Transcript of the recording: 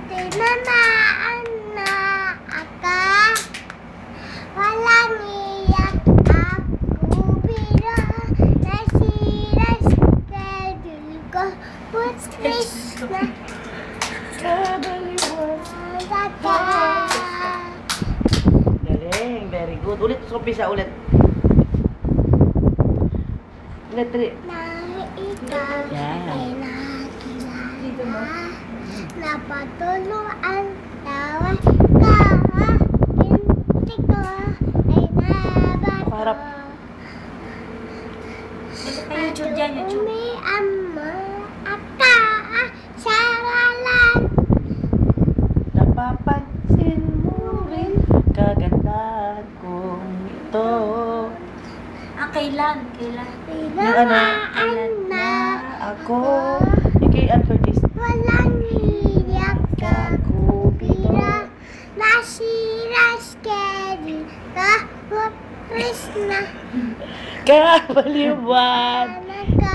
Tinamaan na aka, walang iyak ako, pero nasira schedule ko. Putis na Galing, very good. Ulit, umpisa ulit. Ulit, ulit. na ikaw Yan. ay nakilala, napatuluan, tawa ka, binti ko ay nabato. Harap. YouTube dyan, YouTube. Umiam mo aka, saralan. Napapansin mo rin kagandahan kong ito. Kailan? Kailan? Tinamaan na Ako, yung kay Ann Curtis. walang hiyak ako, pero nasira schedule ko. Putis na Kabaliwan. ka.